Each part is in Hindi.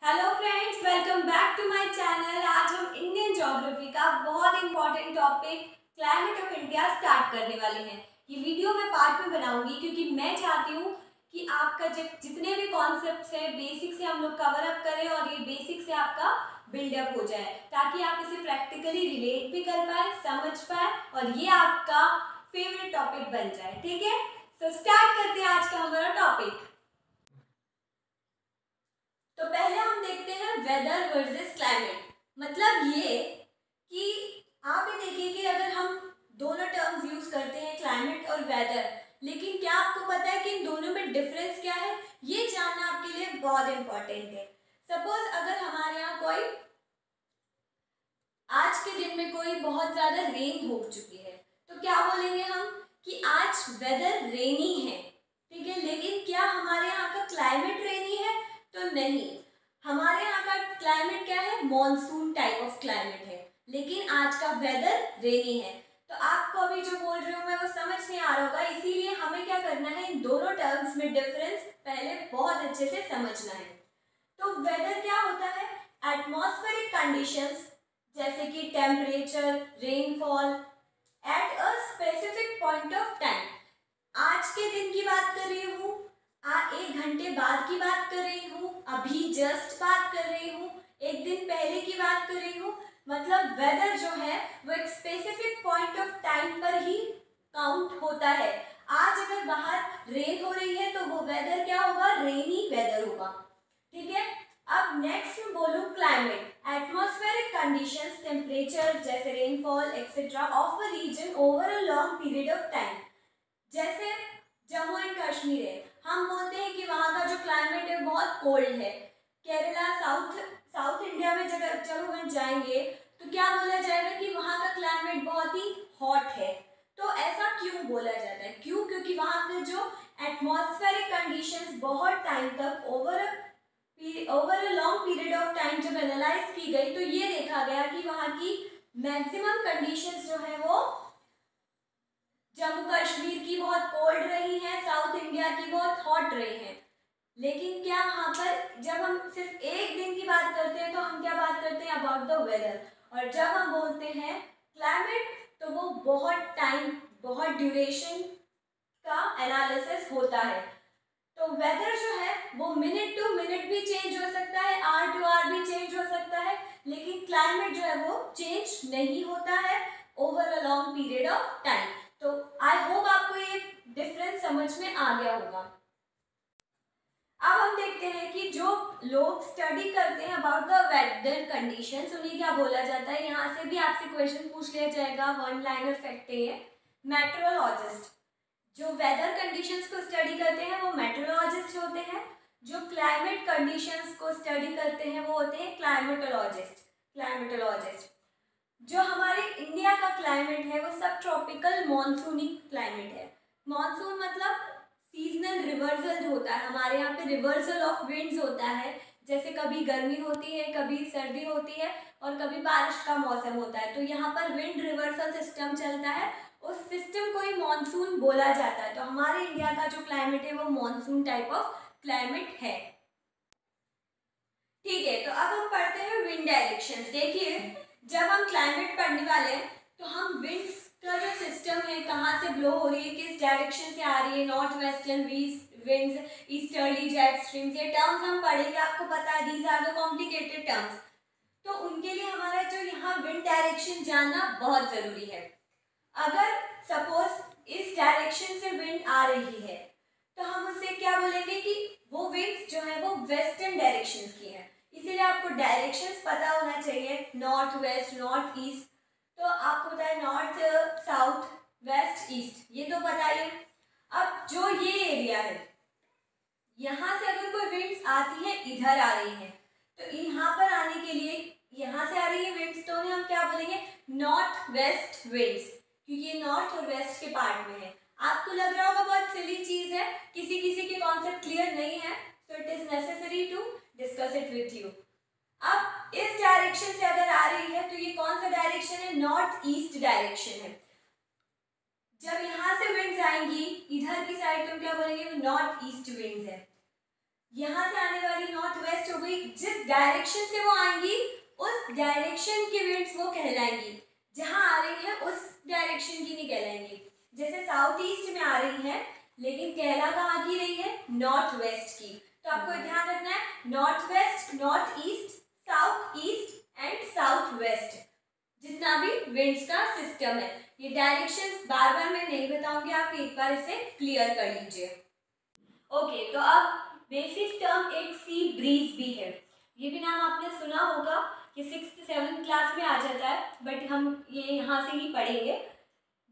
Hello friends, welcome back to my channel. आज हम इंडियन ज्योग्राफी का बहुत important topic climate of India start करने वाले हैं। ये वीडियो मैं पार्ट में बनाऊंगी क्योंकि मैं चाहती हूँ कि आपका जितने भी कॉन्सेप्ट्स हैं बेसिक से हम लोग कवर अप करें और ये बेसिक से आपका बिल्डअप हो जाए ताकि आप इसे प्रैक्टिकली रिलेट भी कर पाए, समझ पाए और ये आपका फेवरेट टॉपिक बन जाए। ठीक है, तो स्टार्ट करते हैं आज का हमारा टॉपिक। तो पहले हम देखते हैं वेदर वर्सेस क्लाइमेट। मतलब ये कि आप ये देखिए कि अगर हम दोनों टर्म्स यूज करते हैं क्लाइमेट और वेदर, लेकिन क्या आपको पता है कि इन दोनों में डिफरेंस क्या है? ये जानना आपके लिए बहुत इंपॉर्टेंट है। सपोज अगर हमारे यहाँ कोई आज के दिन में कोई बहुत ज्यादा रेन हो चुकी है तो क्या बोलेंगे हम कि आज वेदर रेनी है। ठीक है, लेकिन क्या हमारे यहाँ का क्लाइमेट रेनी है? तो नहीं, हमारे यहाँ का क्लाइमेट क्या है? मॉनसून टाइप ऑफ क्लाइमेट है, लेकिन आज का वेदर रेनी है। तो आपको अभी जो बोल रही हूँ मैं वो समझ नहीं आ रहा होगा, इसीलिए हमें क्या करना है, इन दोनों टर्म्स में डिफरेंस पहले बहुत अच्छे से समझना है। तो वेदर क्या होता है? एटमॉस्फेरिक कंडीशंस जैसे कि temperature, rainfall at a specific point of time. आज के दिन की बात कर रही हूँ, 1 घंटे बाद की बात कर रही हूँ, अभी जस्ट बात कर रही हूँ, एक दिन पहले की बात कर रही हूँ। मतलब वेदर जो है वो एक स्पेसिफिक पॉइंट ऑफ टाइम पर ही काउंट होता है। आज अगर बाहर रेन हो रही है तो वो वेदर क्या होगा? रेनी वेदर होगा। ठीक है, अब नेक्स्ट मैं बोलूँ क्लाइमेट। एटमॉस्फेरिक कंडीशंस, टेम्परेचर जैसे rainfall etcetera of a region over a long period of time. जैसे जम्मू एंड कश्मीर है, हम बोलते हैं कि वहाँ का जो क्लाइमेट है बहुत कोल्ड है। केरला, साउथ इंडिया में जब हम जाएंगे तो क्या बोला जाएगा कि वहाँ का क्लाइमेट बहुत ही हॉट है। तो ऐसा क्यों बोला जाता है? क्योंकि वहाँ के जो एटमॉस्फेरिक कंडीशंस बहुत टाइम तक over a long period of time जब एनालाइज की गई तो ये देखा गया कि वहाँ की मैक्सिमम कंडीशंस जो है वो जम्मू कश्मीर की बहुत कोल्ड रही है, साउथ इंडिया की बहुत हॉट रही है। लेकिन क्या वहाँ पर जब हम सिर्फ एक दिन की बात करते हैं तो हम क्या बात करते हैं? About the weather. और जब हम बोलते हैं क्लाइमेट तो वो बहुत टाइम, बहुत ड्यूरेशन का एनालिसिस होता है। तो वेदर जो है वो मिनट टू मिनट भी चेंज हो सकता है, आवर टू आवर भी चेंज हो सकता है, लेकिन क्लाइमेट जो है वो चेंज नहीं होता है over a long period of time. तो आई होप आपको ये डिफरेंस समझ में आ गया होगा। अब हम देखते हैं कि जो लोग स्टडी करते हैं अबाउट द वेदर कंडीशंस उन्हें क्या बोला जाता है। यहाँ से भी आपसे क्वेश्चन पूछ लिया जाएगा, वन लाइनर फैक्ट है। मेट्रोलॉजिस्ट जो वेदर कंडीशंस को स्टडी करते हैं वो मेट्रोलॉजिस्ट होते हैं। जो क्लाइमेट कंडीशंस को स्टडी करते हैं वो होते हैं क्लाइमेटोलॉजिस्ट। जो हमारे इंडिया का क्लाइमेट है वो सब ट्रॉपिकल मॉनसूनी क्लाइमेट है। मॉनसून मतलब सीजनल रिवर्सल होता है, हमारे यहाँ पे रिवर्सल ऑफ विंड्स होता है। जैसे कभी गर्मी होती है, कभी सर्दी होती है और कभी बारिश का मौसम होता है, तो यहाँ पर विंड रिवर्सल सिस्टम चलता है, उस सिस्टम को ही मॉनसून बोला जाता है। तो हमारे इंडिया का जो क्लाइमेट है वो मॉनसून टाइप ऑफ क्लाइमेट है। ठीक है, तो अब हम पढ़ते हैं विंड डायरेक्शंस। देखिए, जब हम क्लाइमेट पढ़ने वाले हैं तो हम विंड्स का जो सिस्टम है कहाँ से ब्लो हो रही है, किस डायरेक्शन से आ रही है, north western winds, easterly jet streams, ये टर्म्स हम पढ़ेंगे। आपको पता है these are the complicated terms, तो उनके लिए हमारा जो यहाँ विंड डायरेक्शन जानना बहुत जरूरी है। अगर सपोज इस डायरेक्शन से विंड आ रही है तो हम उससे क्या बोलेंगे कि वो विंड्स जो है वो वेस्टर्न डायरेक्शन की है। इसीलिए आपको डायरेक्शंस पता होना चाहिए, नॉर्थ वेस्ट, नॉर्थ ईस्ट। तो आपको पता है नॉर्थ, साउथ, वेस्ट, ईस्ट, ये तो पता ही है। अब जो ये एरिया है, यहाँ से अगर कोई विंड्स आती है, इधर आ रही है, तो यहाँ पर आने के लिए यहाँ से आ रही है विंड्स, तो हम क्या बोलेंगे? नॉर्थ वेस्ट विंड्स, क्योंकि ये नॉर्थ और वेस्ट के पार्ट में है। आपको लग रहा होगा बहुत सिली चीज है, किसी किसी के कॉन्सेप्ट क्लियर नहीं है, तो it is necessary to discuss it with you. अब इस डायरेक्शन से अगर आ रही है तो ये कौन सा डायरेक्शन है? नॉर्थ ईस्ट डायरेक्शन है। जब यहाँ से विंड्स आएंगी इधर की साइड, तो क्या बोलेंगे? नॉर्थ ईस्ट विंड्स है। यहाँ से आने वाली नॉर्थ वेस्ट हो गई, जिस डायरेक्शन से वो आएंगी उस डायरेक्शन की विंड्स वो कहलाएंगी। जहां आ रही है उस डायरेक्शन की नहीं कहलाएंगी। जैसे साउथ ईस्ट में आ रही है लेकिन कहला कहाँ की रही है, नॉर्थ वेस्ट की। तो आपको ध्यान रखना है north west, north east, south east and south west, जितना भी विंड्स का सिस्टम है। ये डायरेक्शंस बार बार मैं नहीं बताऊंगी, आप एक बार इसे क्लियर कर लीजिए। ओके, तो अब बेसिक टर्म एक सी ब्रीज भी है। ये भी नाम आपने सुना होगा कि 6th-7th क्लास में आ जाता है, बट हम ये यहाँ से ही पढ़ेंगे।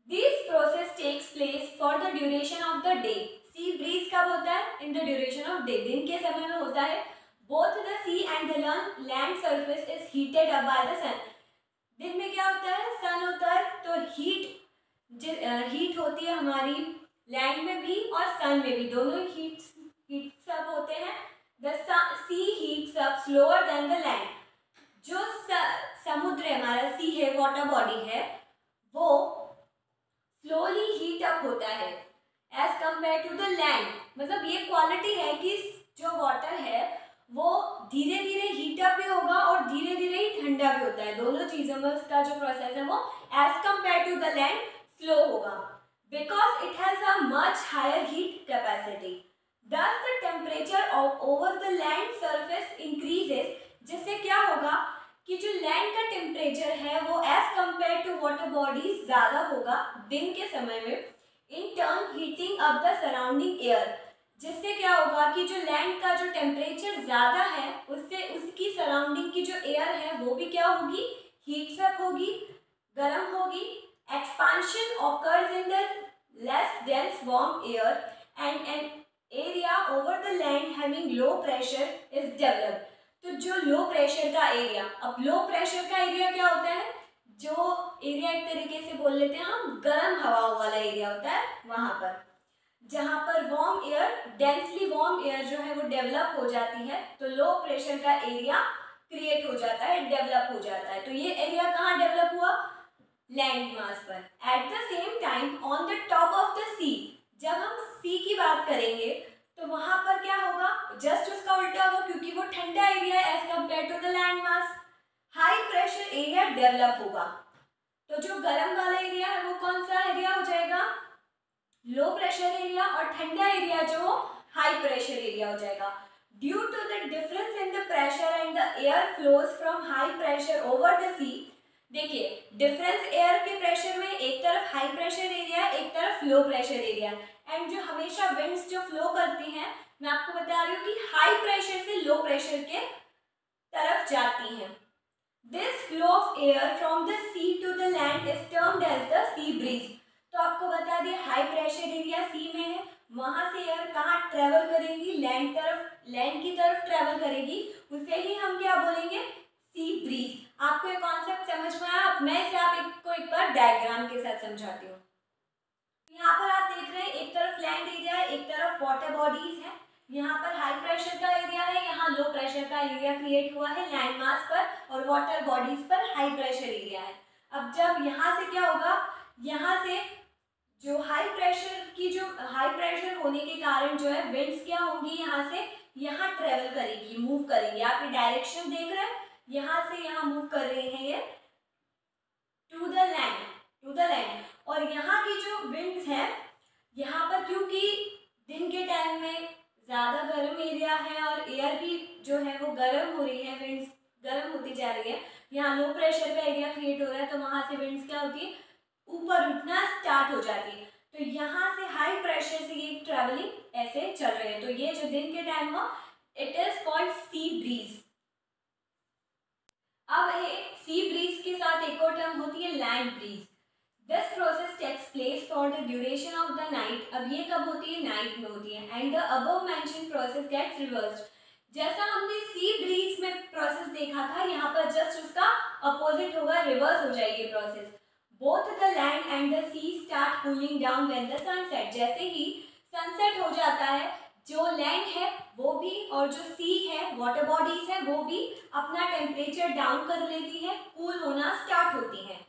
This process takes place for the duration of the day. Sea breeze कब होता है, in the duration of day, दिन के समय में होता है। Both the sea and the land surface is heated up by the sun. दिन में क्या होता है, सन होता है, तो हीट होती है हमारी लैंड में भी और सन में भी, दोनों हीट्स अप होते हैं। The sea heats up slower than the land. जो समुद्र हमारा सी है, वाटर बॉडी है, वो स्लोली हीट अप होता है as compare to the land. मतलब ये क्वालिटी है कि जो वाटर है वो धीरे धीरे हीट अप भी होगा और धीरे धीरे ही ठंडा भी होता है। दोनों चीजों में उसका जो प्रोसेस है वो as compare to the land slow होगा, because it has a much higher heat capacity. Thus the temperature over the land surface increases। जिससे क्या होगा कि जो लैंड का टेम्परेचर है वो as compare to water bodies ज़्यादा होगा दिन के समय में, in turn heating up the surrounding air. जिससे क्या होगा कि जो लैंड का जो टेम्परेचर ज़्यादा है उससे उसकी सराउंडिंग की जो एयर है वो भी क्या होगी, हीट्स अप होगी, गर्म होगी। Expansion occurs in the less dense warm air and an area over the land having low pressure is developed. तो जो लो प्रेशर का एरिया, अब लो प्रेशर का एरिया क्या होता है, जो एरिया एक तरीके से बोल लेते हैं हम गर्म हवाओं वाला एरिया होता है, वहां पर जहां पर warm air, densely warm air जो है वो डेवलप हो जाती है, तो लो प्रेशर का एरिया क्रिएट हो जाता है, डेवलप हो जाता है। तो ये एरिया कहाँ डेवलप हुआ, लैंड मास पर। At the same time on the top of the sea, जब हम सी की बात करेंगे तो वहां पर क्या होगा, जस्ट उसका उल्टा होगा, क्योंकि वो ठंडा एरिया है as compare to the land mass. High pressure area develop होगा। तो जो गर्म वाला एरिया है वो कौन सा एरिया हो जाएगा, लो प्रेशर एरिया, और ठंडा एरिया जो हाई प्रेशर एरिया हो जाएगा। Due to the difference in the pressure and the air flows from high pressure over the sea. देखिए डिफरेंस एयर के प्रेशर में, एक तरफ हाई प्रेशर एरिया, एक तरफ लो प्रेशर एरिया, एंड जो हमेशा विंड्स जो फ्लो करती हैं, मैं आपको बता रही हूँ कि हाई प्रेशर से लो प्रेशर के तरफ जाती हैं। This flow of air from the sea to the land is termed as the sea breeze. तो आपको बता दिए हाई प्रेशर एरिया सी में है, वहां से एयर कहाँ ट्रेवल करेगी, लैंड की तरफ ट्रेवल करेगी, उसे ही हम क्या बोलेंगे, सी ब्रीज। आपको ये कॉन्सेप्ट समझ में आया? मैं इसे आपको एक बार डायग्राम के साथ समझाती हूँ। यहाँ पर आप देख रहे हैं एक तरफ लैंड एरिया है, एक तरफ वाटर बॉडीज है। यहाँ पर हाई प्रेशर का एरिया है, यहाँ लो प्रेशर का एरिया क्रिएट हुआ है लैंड मास पर, और वाटर बॉडीज पर हाई प्रेशर एरिया है। अब जब यहाँ से क्या होगा, यहाँ से जो हाई प्रेशर होने के कारण जो है विंड्स क्या होंगी, यहाँ से यहाँ ट्रेवल करेगी, मूव करेंगी। आप ये डायरेक्शन देख रहे हैं, यहाँ से यहाँ मूव कर रहे हैं ये टू द लैंड। और यहाँ की जो विंड्स है, यहाँ पर क्योंकि दिन के टाइम में ज़्यादा गर्म एरिया है और एयर भी जो है वो गर्म हो रही है, विंड्स गर्म होती जा रही है, यहाँ लो प्रेशर का एरिया क्रिएट हो रहा है, तो वहाँ से विंड्स क्या होती है, ऊपर उठना स्टार्ट हो जाती है। तो यहाँ से हाई प्रेशर से ये ट्रेवलिंग ऐसे चल रहे हैं। तो ये जो दिन के टाइम हो, it is called sea breeze. अब सी ब्रीज के साथ एक और टर्म होती है land breeze. This process takes place for the duration of the night. अब ये कब होती है, नाइट में होती है। And the above mentioned process gets reversed. जैसा हमने सी ब्रीज में प्रोसेस देखा था, यहाँ पर जस्ट उसका अपोजिट होगा, रिवर्स हो जाएगी process. Both the land and the sea start cooling down when the sunset. जैसे ही सनसेट हो जाता है, जो लैंड है वो भी और जो सी है, वाटर बॉडीज है, वो भी अपना टेम्परेचर डाउन कर लेती है, कूल होना स्टार्ट होती है।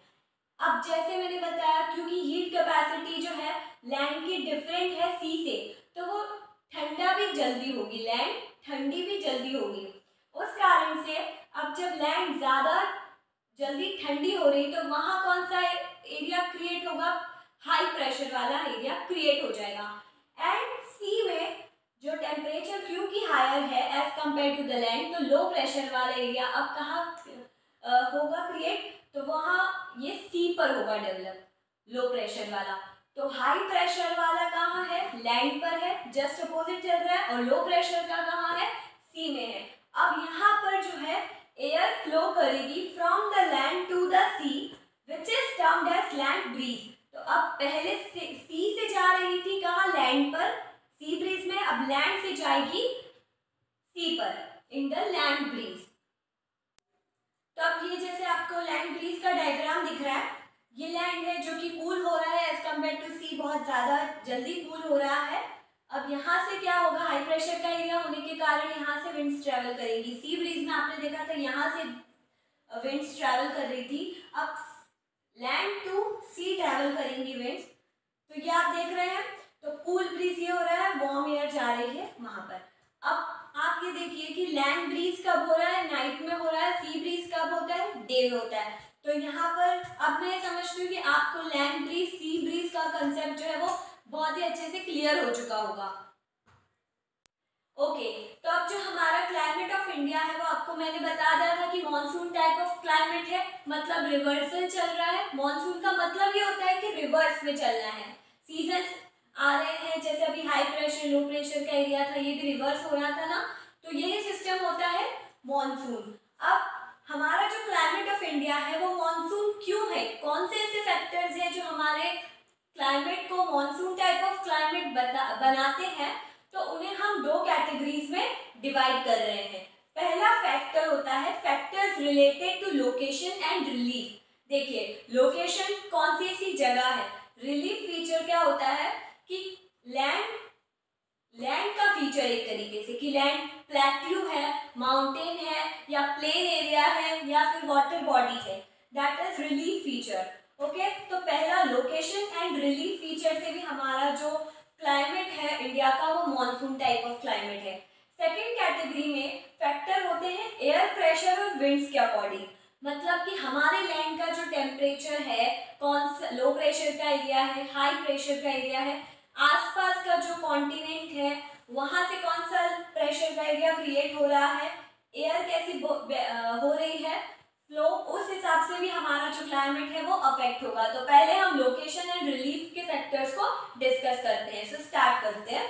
अब जैसे मैंने बताया, क्योंकि हीट कैपेसिटी जो है लैंड की डिफरेंट है सी से, तो वो ठंडा भी जल्दी होगी, लैंड ठंडी भी जल्दी होगी। उस कारण जल्दी ठंडी हो रही, तो वहाँ कौन सा एरिया क्रिएट होगा, हाई प्रेशर वाला एरिया क्रिएट हो जाएगा। एंड सी में जो टेम्परेचर क्योंकि हायर है as compare to the land, तो लो प्रेशर वाला एरिया अब कहाँ होगा क्रिएट, तो वहाँ ये सी पर होगा डेवलप, लो प्रेशर वाला। तो हाई प्रेशर वाला कहाँ है, लैंड पर है, जस्ट अपोजिट चल रहा है, और लो प्रेशर का कहाँ है, सी में है। अब यहाँ पर जो है एयर फ्लो करेगी from the land to the sea which is termed as land breeze. तो अब पहले सी से जा रही थी कहाँ, लैंड पर, सी ब्रीज में, अब लैंड से जाएगी सी पर इन द लैंड ब्रीज। तो अब ये जैसे आपको लैंड ब्रीज का डायग्राम दिख रहा है, ये लैंड है जो कि कूल हो रहा है एज कम्पेयर टू सी, बहुत ज़्यादा जल्दी कूल हो रहा है। अब यहाँ से क्या होगा, हाई प्रेशर का एरिया होने के कारण यहाँ से विंड्स ट्रैवल करेंगी। सी ब्रीज में आपने देखा था यहाँ से विंड्स ट्रैवल कर रही थी, अब लैंड टू सी ट्रैवल करेंगी विंड्स। तो ये आप देख रहे हैं, तो कूल ब्रीज ये हो रहा है, वार्म एयर जा रही है वहाँ पर। अब आप ये देखिए कि लैंड ब्रीज कब हो रहा है, नाइट में हो रहा है, सी ब्रीज कब होता है, डे में होता है। तो यहाँ पर अब मैं समझती हूँ कि आपको लैंड ब्रीज सी ब्रीज का कंसेप्ट जो है वो बहुत ही अच्छे से क्लियर हो चुका होगा। ओके, तो अब जो हमारा क्लाइमेट ऑफ इंडिया है वो आपको मैंने बता दिया था कि मॉनसून टाइप ऑफ क्लाइमेट है, मतलब रिवर्सल चल रहा है। मॉनसून का मतलब ये होता है कि रिवर्स में चलना है, सीजन आ रहे हैं, जैसे अभी हाई प्रेशर लो प्रेशर का एरिया था, ये भी रिवर्स हो रहा था ना, तो यही सिस्टम होता है मॉनसून। अब हमारा जो क्लाइमेट ऑफ इंडिया है वो मॉनसून क्यों है, कौन से ऐसे फैक्टर्स हैं जो हमारे क्लाइमेट को मॉनसून टाइप ऑफ क्लाइमेट बनाते हैं, तो उन्हें हम दो कैटेगरीज में डिवाइड कर रहे हैं। पहला फैक्टर होता है factors related to location and relief. देखिए लोकेशन कौन सी ऐसी जगह है, रिलीफ फीचर क्या होता है कि लैंड का फीचर एक तरीके से कि लैंड प्लेट्यू है, माउंटेन है, या प्लेन एरिया है, या फिर वाटर बॉडी है, that is relief feature. Okay, तो पहला लोकेशन एंड रिलीफ फीचर से भी हमारा जो क्लाइमेट है इंडिया का वो मॉनसून टाइप ऑफ क्लाइमेट है। सेकेंड कैटेगरी में फैक्टर होते हैं एयर प्रेशर और विंड्स के अकॉर्डिंग, मतलब कि हमारे लैंड का जो टेम्परेचर है, कौन सा लो प्रेशर का एरिया है, हाई प्रेशर का एरिया है, आसपास का जो कॉन्टिनेंट है वहाँ से कौन सा प्रेशर का एरिया क्रिएट हो रहा है, एयर कैसी हो रही है, फ्लो, उस हिसाब से भी हमारा जो क्लाइमेट है वो अफेक्ट होगा। तो पहले हम लोकेशन एंड रिलीफ के फैक्टर्स को डिस्कस करते हैं। सो स्टार्ट करते हैं।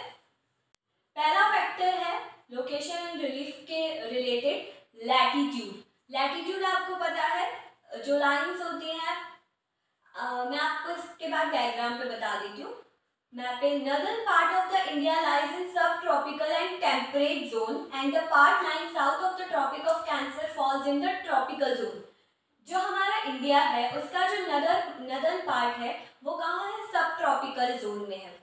पहला फैक्टर है लोकेशन एंड रिलीफ के रिलेटेड लैटिट्यूड। लैटिट्यूड आपको पता है जो लाइंस होती हैं, मैं आपको इसके बाद डायग्राम पे बता देती हूँ। मैप पे northern part of the India lies in subtropical and temperate zone and the part lying south of the tropic of Cancer falls in the tropical zone. जो हमारा इंडिया है उसका जो नदर्न पार्ट है वो कहाँ है, सब ट्रॉपिकल जोन में है,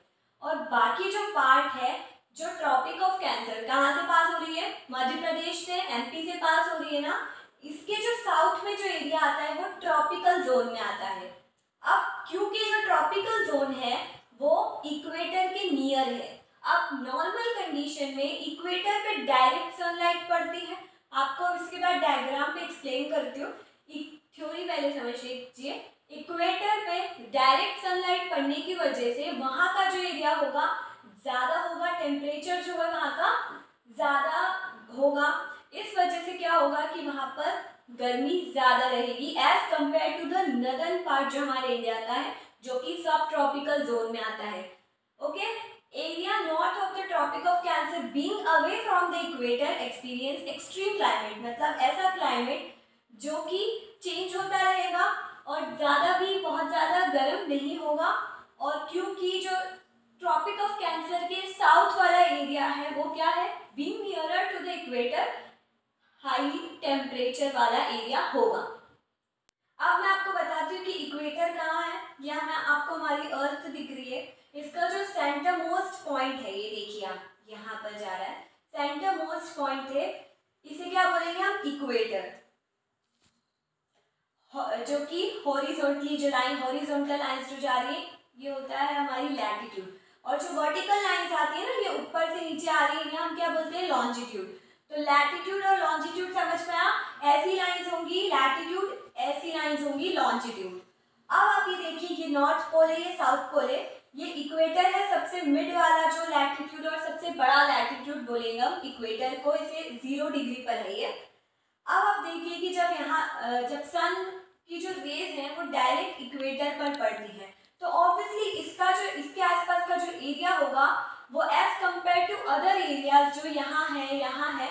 और बाकी जो पार्ट है जो ट्रॉपिक ऑफ कैंसर कहाँ से पास हो रही है, मध्य प्रदेश से, एमपी से पास हो रही है ना, इसके जो साउथ में जो एरिया आता है वो ट्रॉपिकल जोन में आता है। अब क्योंकि जो ट्रॉपिकल जोन है वो इक्वेटर के नियर है, अब नॉर्मल कंडीशन में इक्वेटर पे डायरेक्ट सनलाइट पड़ती है, आपको इसके बाद डायग्राम पे एक्सप्लेन करती हूँ, थ्योरी पहले समझ लीजिए। इक्वेटर पे डायरेक्ट सनलाइट पड़ने की वजह से वहाँ का जो एरिया होगा ज़्यादा होगा, टेम्परेचर जो है वहाँ का ज़्यादा होगा, इस वजह से क्या होगा कि वहाँ पर गर्मी ज़्यादा रहेगी as compare to the northern part जो हमारे इंडिया का है जो कि सब ट्रॉपिकल जोन में आता है। Okay, area north of the tropic of cancer being away from the equator experience extreme climate, मतलब ऐसा क्लाइमेट जो कि चेंज होता रहेगा और ज़्यादा भी बहुत ज़्यादा गर्म नहीं होगा, और क्योंकि जो ट्रॉपिक ऑफ कैंसर के साउथ वाला एरिया है वो क्या है, being nearer to the equator, high temperature वाला एरिया होगा। अब मैं आपको बताती हूँ कि इक्वेटर कहाँ है। यहाँ मैं आपको हमारी अर्थ दिख रही है, इसका जो सेंटर मोस्ट पॉइंट है, ये देखिए आप यहाँ पर जा रहा है, सेंटर मोस्ट पॉइंट है, इसे क्या बोलेंगे हम, इक्वेटर, जो कि हॉरिजॉन्टली जो लाइन, हॉरिजॉन्टल लाइंस जो जा रही है ये होता है हमारी लैटिट्यूड, और जो वर्टिकल लाइंस आती है ना ये ऊपर से नीचे आ रही है, हम क्या बोलते हैं, लॉन्जिट्यूड। तो लैटिट्यूड और लॉन्जिट्यूड समझ में आया, ऐसी लाइंस होंगी, लैटिट्यूड डिग्री लॉन्जिट्यूड। अब आप ये देखिए, ये नॉर्थ पोल है, ये साउथ पोल है, ये इक्वेटर है, सबसे मिड वाला जो लैटिट्यूड और सबसे बड़ा लैटिट्यूड बोलेंगे हम इक्वेटर को, इसे 0 डिग्री पर है ये। अब आप देखिए कि जब सन की जो रेज है वो डायरेक्ट इक्वेटर पर पड़ती है, तो ऑब्वियसली इसके आसपास का जो एरिया होगा वो as compare to other areas जो यहाँ है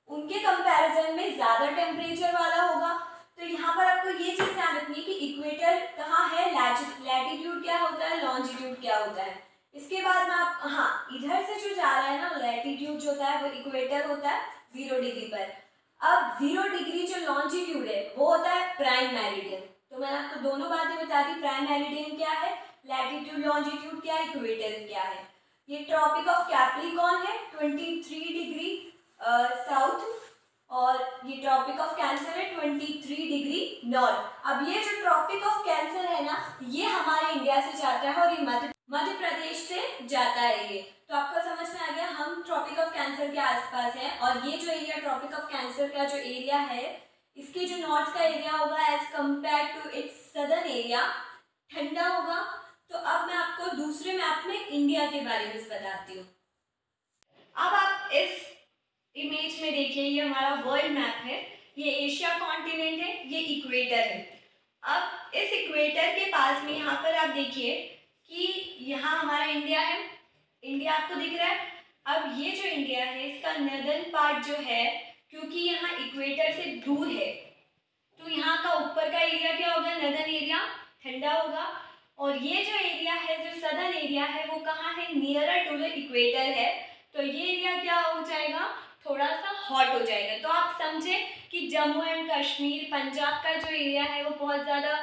उनके कंपैरिजन में ज़्यादा टेम्परेचर वाला होगा। तो यहाँ पर आपको ये चीज़ ध्यान रखनी है कि इक्वेटर कहाँ है, लैटिट्यूड क्या होता है, लॉन्जिट्यूड क्या होता है। इसके बाद में आप इधर से जो जा रहा है ना लैटिट्यूड जो होता है वो इक्वेटर होता है 0 डिग्री पर। अब 0 डिग्री जो लॉन्जिट्यूड है वो होता है प्राइम मेरिडियन। तो मैंने आपको दोनों बातें बता दी, प्राइम मेरिडियन क्या है, लैटिट्यूड लॉन्जिट्यूड क्या है, इक्वेटर क्या है। ये ट्रॉपिक ऑफ कैप्रिकॉर्न है 23 डिग्री साउथ, और ये ट्रॉपिक ऑफ कैंसर है 23 डिग्री नॉर्थ। अब ये जो ट्रॉपिक ऑफ कैंसर है ना, ये हमारे इंडिया से जाता है और ये मध्य प्रदेश से जाता है ये। तो आपको समझ में आ गया, हम ट्रॉपिक ऑफ कैंसर के आसपास हैं, और ये जो एरिया ट्रॉपिक ऑफ कैंसर का जो एरिया है, इसके जो नॉर्थ का एरिया होगा as compare to its southern area ठंडा होगा। तो अब मैं आपको दूसरे मैप में इंडिया के बारे में बताती हूँ। अब आप इस इमेज में देखिए, ये हमारा वर्ल्ड मैप है, ये एशिया कॉन्टिनेंट है, ये इक्वेटर है। अब इस इक्वेटर के पास में यहाँ पर आप देखिए कि यहाँ हमारा इंडिया है, इंडिया आपको दिख रहा है। अब ये जो इंडिया है इसका नर्दर्न पार्ट जो है, क्योंकि यहाँ इक्वेटर से दूर है, तो यहाँ का ऊपर का एरिया क्या होगा, नर्दर्न एरिया ठंडा होगा, और ये जो एरिया है, जो सदर्न एरिया है, वो कहाँ है, नियरर टू द इक्वेटर है, तो ये एरिया क्या हो जाएगा, थोड़ा सा हॉट हो जाएगा। तो आप समझे कि जम्मू एंड कश्मीर, पंजाब का जो एरिया है वो बहुत ज़्यादा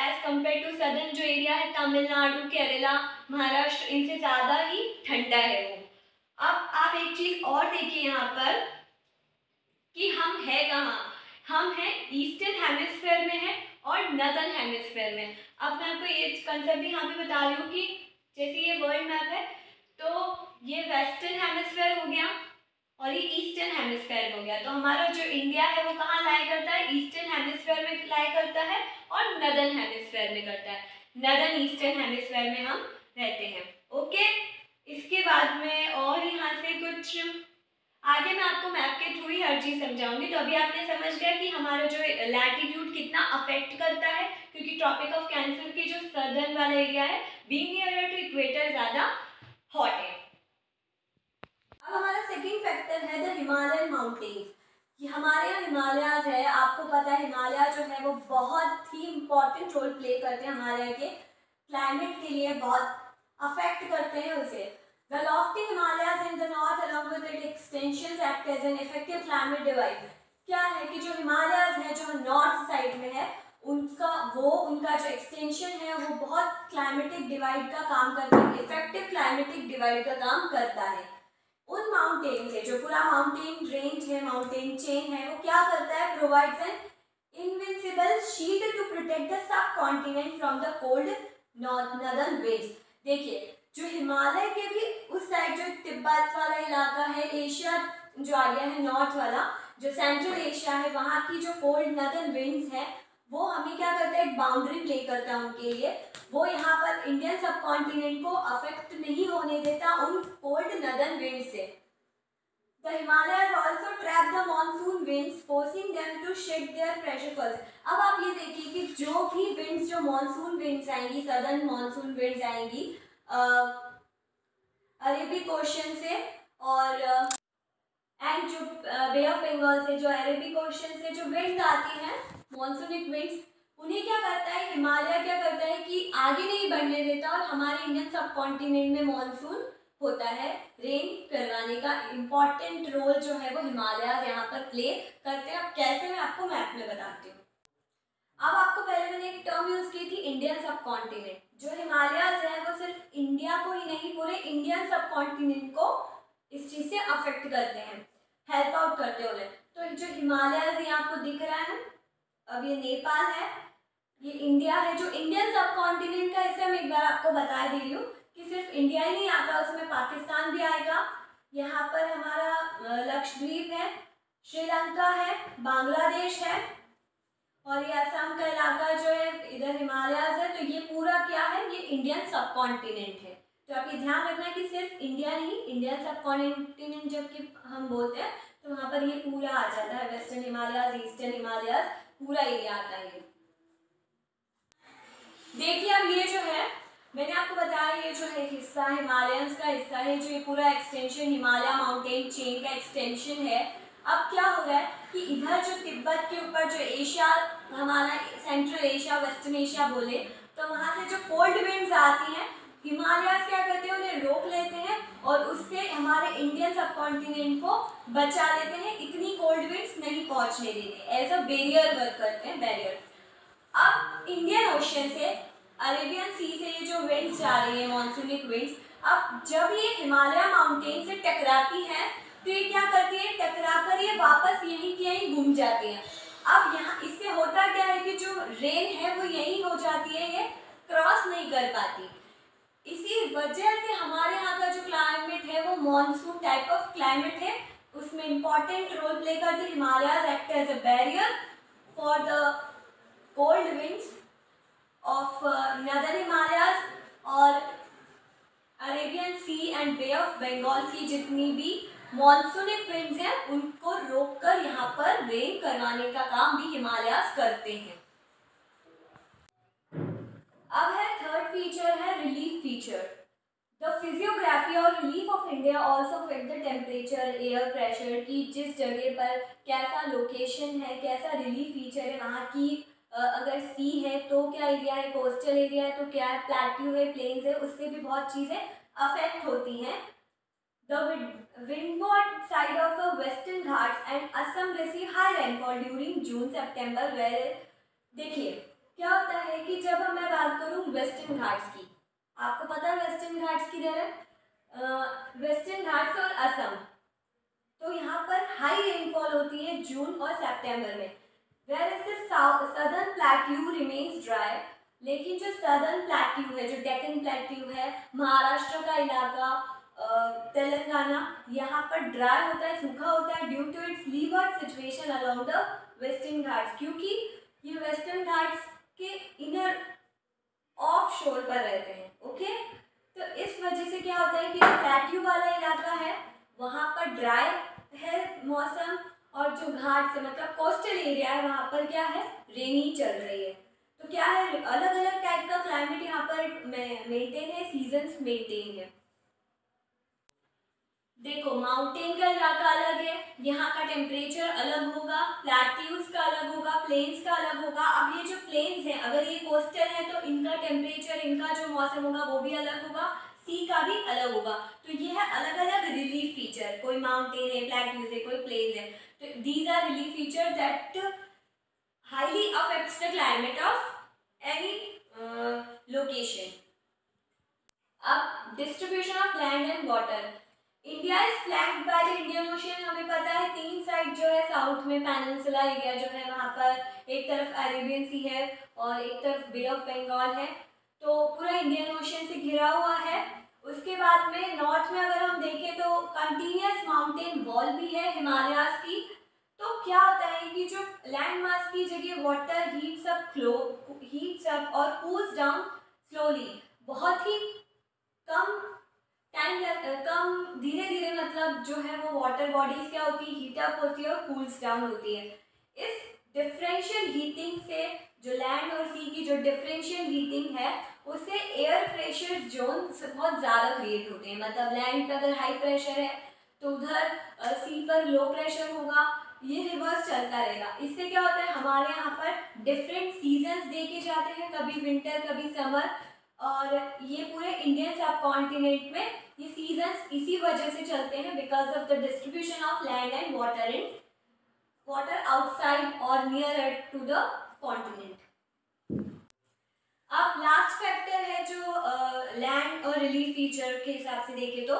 एज कम्पेयर टू सदर्न जो एरिया है, तमिलनाडु, केरला, महाराष्ट्र, इनसे ज़्यादा ही ठंडा है वो। अब आप एक चीज़ और देखिए यहाँ पर कि हम है कहाँ, हम हैं ईस्टर्न हेमिस्फीयर में है और नॉर्दर्न हेमिस्फीयर में। अब मैं आपको ये कंसेप्ट भी यहाँ पे बता रही हूँ कि जैसे ये वर्ल्ड मैप है, तो ये वेस्टर्न हेमिस्फीयर हो गया और ये ईस्टर्न हेमिस्फीयर हो गया। तो हमारा जो इंडिया है वो कहाँ लाई करता है, ईस्टर्न हेमिस्फीयर में लाई करता है और नॉर्दर्न हेमिस्फीयर में करता है, नॉर्दर्न ईस्टर्न हेमिस्फीयर में हम रहते हैं। ओके, इसके बाद में और यहाँ से कुछ आगे मैं आपको मैप के थ्रू ही हर चीज़ समझाऊंगी। तो अभी आपने समझ गया कि हमारा जो लैटिट्यूड कितना अफेक्ट करता है, क्योंकि ट्रॉपिक ऑफ कैंसर के जो सदर्न वाला एरिया है, बीइंग नियरर टू इक्वेटर, ज़्यादा हॉट है। अब हमारा सेकंड फैक्टर है द हिमालयन माउंटेन। कि हमारे यहाँ हिमालयाज है, आपको पता है हिमालय जो है वो बहुत ही इम्पोर्टेंट रोल प्ले करते हैं हमारे यहाँ के क्लाइमेट के लिए, बहुत अफेक्ट करते हैं उसे। The lofty Himalayas in the north along with its extensions act as an effective climate divide। क्या है कि जो हिमालयाज है जो नॉर्थ साइड में है, उनका जो एक्सटेंशन है वो बहुत क्लाइमेटिक डिवाइड का काम करता है, इफेक्टिव क्लाइमेटिक डिवाइड का काम करता है। उन माउंटेन से, जो पूरा माउंटेन रेंज है, माउंटेन चेन है, वो क्या करता है, provides an invincible shield to protect the subcontinent from the cold northern winds. देखिए, जो हिमालय के भी उस साइड, जो तिब्बत वाला इलाका है, एशिया जो आ गया है नॉर्थ वाला, जो सेंट्रल एशिया है, वहाँ की जो कोल्ड नॉर्दर्न विंड्स है वो हमें क्या करता है, एक बाउंड्री प्ले करता है उनके लिए। वो यहाँ पर इंडियन सब कॉन्टिनेंट को अफेक्ट नहीं होने देता उन कोल्ड नॉर्दर्न विंड से। The Himalayas also trap the monsoon winds, forcing them to shift their pressure first। अब आप ये देखिए कि जो भी विंड्स, जो मानसून विंड्स आएंगी, सदर्न मानसून विंड्स आएंगी अरेबिक ओशन से, और एंड जो बे ऑफ बंगाल से, जो अरेबिक ओशन से जो विंड्स आती हैं, मानसूनिक विंड्स, उन्हें क्या करता है, हिमालय क्या करता है कि आगे नहीं बढ़ने देता, और हमारे इंडियन सब कॉन्टिनेंट में मानसून होता है, रेन करवाने का इम्पॉर्टेंट रोल जो है वो हिमालय यहाँ पर प्ले करते हैं। अब कैसे, मैं आपको मैप में बताती हूँ। अब आपको पहले मैंने एक टर्म यूज की थी, इंडियन सब कॉन्टिनेंट। जो हिमालयाज हैं वो सिर्फ इंडिया को ही नहीं, पूरे इंडियन सब कॉन्टिनेंट को इस चीज़ से अफेक्ट करते हैं, हेल्प आउट करते हुए। तो जो हिमालयाज ये आपको दिख रहा है, अब ये नेपाल है, ये इंडिया है। जो इंडियन सब कॉन्टिनेंट का, इसे मैं एक बार आपको बता दे रही हूँ कि सिर्फ इंडिया ही नहीं आता, उसमें पाकिस्तान भी आएगा, यहाँ पर हमारा लक्षद्वीप है, श्रीलंका है, बांग्लादेश है, और ये असम का इलाका जो है इधर हिमालयाज है, तो ये पूरा क्या है, ये इंडियन सब कॉन्टिनेंट है। तो आप ये ध्यान रखना है कि सिर्फ इंडिया नहीं, इंडियन सब कॉन्टिनेंट जबकि हम बोलते हैं तो वहां पर ये पूरा आ जाता है, वेस्टर्न हिमालयाज, ईस्टर्न हिमालयाज, पूरा एरिया आता है। देखिए अब ये जो है मैंने आपको बताया, ये जो है हिस्सा हिमालयंस का हिस्सा है, जो ये पूरा एक्सटेंशन हिमालय माउंटेन चेन का एक्सटेंशन है। अब क्या हो रहा है कि इधर जो तिब्बत के ऊपर जो एशिया, हमारा सेंट्रल एशिया, वेस्टर्न एशिया बोले, तो वहाँ से जो कोल्ड विंड्स आती हैं, हिमालयास क्या करते हैं, उन्हें रोक लेते हैं और उससे हमारे इंडियन सब कॉन्टिनेंट को बचा लेते हैं, इतनी कोल्ड विंड्स नहीं पहुँचने देते, एज अ बैरियर वर्क करते हैं, बैरियर। अब इंडियन ओशन से, अरेबियन सी से ये जो विंड्स जा रही है, मॉनसूनिक विंड्स, अब जब ये हिमालय माउंटेन से टकराती हैं तो ये क्या करती है, टकराकर ये वापस यहीं की यहीं घूम जाती हैं। अब यहाँ इससे होता क्या है कि जो रेन है वो यहीं हो जाती है, ये क्रॉस नहीं कर पाती। इसी वजह से हमारे यहाँ का जो क्लाइमेट है वो मॉनसून टाइप ऑफ क्लाइमेट है, उसमें इंपॉर्टेंट रोल प्ले करते हैं Himalayas, act as a barrier for the cold winds of northern Himalayas, और Arabian Sea and Bay of Bengal की जितनी भी मॉनसूनिक विंड्स हैं उनको रोककर यहाँ पर रेन करवाने का काम भी हिमालयाज करते हैं। अब है थर्ड फीचर है रिलीफ फीचर। द फिजियोग्राफी और relief of India also affect the temperature, air pressure की जिस जगह पर कैसा लोकेशन है, कैसा रिलीफ फीचर है, वहाँ की अगर सी है तो क्या एरिया है, कोस्टल एरिया है तो क्या है, प्लेट्यू है, प्लेन्स है, उससे भी बहुत चीज़ें अफेक्ट होती हैं। The windward side of the western Ghats and Assam receive high rainfall during June September where, देखिए क्या होता है कि जब मैं बात करूँ वेस्टर्न घाट्स की, आपको पता है वेस्टर्न घाट्स किधर है, वेस्टर्न घाट्स और असम, तो यहाँ पर हाई रेनफॉल होती है जून और सितंबर में। Where is the southern plateau remains dry, लेकिन जो सदर्न प्लेट्यू है, जो डेक्कन प्लेट्यू है, महाराष्ट्र का इलाका, तेलंगाना, यहाँ पर ड्राई होता है, सूखा होता है due to its leeward situation along the western Ghats, क्योंकि ये वेस्टर्न घाट्स के इनर ऑफ शोर पर रहते हैं। ओके, तो इस वजह से क्या होता है कि प्लेट्यू वाला इलाका है वहाँ पर ड्राई है मौसम, और जो घाट से मतलब कोस्टल एरिया है वहाँ पर क्या है, रेनी चल रही है। तो क्या है, अलग अलग टाइप का क्लाइमेट यहाँ पर मेंटेन है, सीजन्स मेंटेन है। देखो माउंटेन का इलाका अलग है, यहाँ का टेम्परेचर अलग होगा, प्लेट्यूज का अलग होगा, प्लेन्स का अलग होगा। अब ये जो प्लेन्स हैं अगर ये कोस्टल है तो इनका टेम्परेचर, इनका जो मौसम होगा वो भी अलग होगा, सी का भी अलग होगा। तो ये है अलग अलग रिलीफ फीचर, कोई माउंटेन है, प्लेट्यूज है, कोई प्लेन्स है, तो these are relief feature that highly affects the climate of any location. अब distribution of land and water, India is flanked by the Indian Ocean, हमें पता है तीन साइड जो है, साउथ में पेनिनसुला एरिया जो है वहाँ पर एक तरफ अरेबियन सी है और एक तरफ बे ऑफ बंगाल है, तो पूरा इंडियन ओशन से घिरा हुआ है। उसके बाद में नॉर्थ में अगर हम देखें तो कंटिन्यूस माउंटेन वॉल भी है हिमालयाज की। तो क्या होता है कि जो लैंड मास की जगह वाटर हीट्स अप और कूल्स डाउन स्लोली, बहुत ही कम टाइम, कम धीरे धीरे, मतलब जो है वो वाटर बॉडीज क्या होती है, हीट अप होती है और कूल्स डाउन होती है। इस डिफरेंशियल हीटिंग से जो लैंड और सी की जो डिफरेंशियल हीटिंग है उससे एयर प्रेशर जोन बहुत ज़्यादा क्रिएट होते हैं, मतलब लैंड पर अगर हाई प्रेशर है तो उधर सी पर लो प्रेशर होगा, ये रिवर्स चलता रहेगा। इससे क्या होता है, हमारे यहाँ पर डिफरेंट सीजन्स देखे जाते हैं, कभी विंटर कभी समर, और ये पूरे इंडियन सब कॉन्टिनेंट में ये सीजन्स इसी वजह से चलते हैं, because of the distribution of land and water outside और नियर टू द कॉन्टिनेंट। अब लास्ट फैक्टर है जो लैंड और रिलीफ फीचर के हिसाब से देखें तो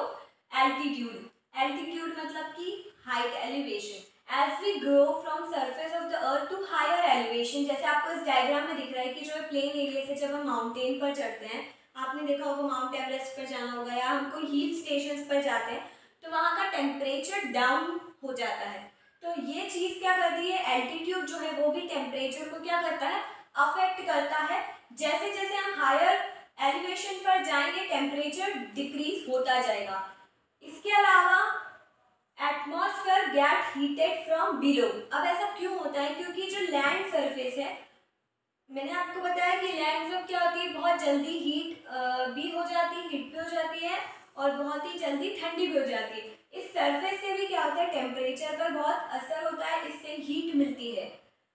एल्टीट्यूड। एल्टीट्यूड मतलब कि height, elevation. As we grow from surface of the earth to higher elevation, जैसे आपको इस डायग्राम में दिख रहा है कि जो प्लेन एरिया से जब हम माउंटेन पर चढ़ते हैं, आपने देखा होगा माउंट एवरेस्ट पर जाना होगा या हम कोई हिल स्टेशन पर जाते हैं तो वहाँ का टेम्परेचर डाउन हो जाता है। तो ये चीज़ क्या करती है, एल्टीट्यूड जो है वो भी टेम्परेचर को क्या करता है, अफेक्ट करता है। जैसे जैसे हम हायर एलिवेशन पर जाएंगे टेम्परेचर डिक्रीज होता जाएगा। इसके अलावा atmosphere gate heated from below. अब ऐसा क्यों होता है, क्योंकि जो लैंड सरफेस है, मैंने आपको बताया कि लैंड सब क्या होती है, बहुत जल्दी हीट भी हो जाती है, हीट भी हो जाती है और बहुत ही जल्दी ठंडी भी हो जाती है। इस सरफेस से भी क्या होता है, टेम्परेचर पर बहुत असर होता है, इससे हीट मिलती है।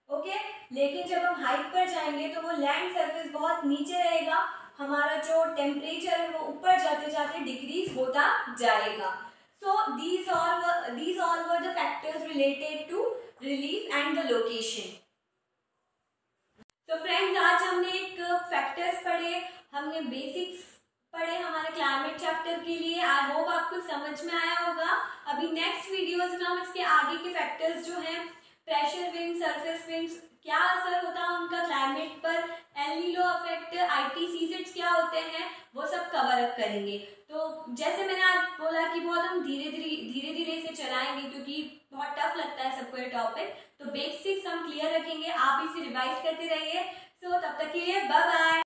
ओके, लेकिन जब हम हाइट पर जाएंगे तो वो लैंड सरफेस बहुत नीचे रहेगा, हमारा जो टेम्परेचर है वो ऊपर जाते जाते डिक्रीज होता जाएगा। So these all were the factors related to relief and the location. तो फ्रेंड्स, आज हमने एक फैक्टर्स पढ़े, हमने बेसिक्स पढ़े हमारे क्लाइमेट चैप्टर के लिए। आई होप आपको समझ में आया होगा। अभी नेक्स्ट वीडियोस में हम इसके आगे के फैक्टर्स जो हैं, प्रेशर विंड, सरफेस विंड्स, क्या असर होता है उनका क्लाइमेट पर, एल नीनो इफेक्ट, ITCZs क्या होते हैं, वो सब कवर अप करेंगे। तो जैसे मैंने आज बोला कि बहुत हम धीरे धीरे इसे चलाएंगे, क्योंकि बहुत टफ लगता है सबको ये टॉपिक। तो बेसिक्स हम क्लियर रखेंगे, आप इसे रिवाइज करते रहिए। सो तब तक के लिए बाय बाय।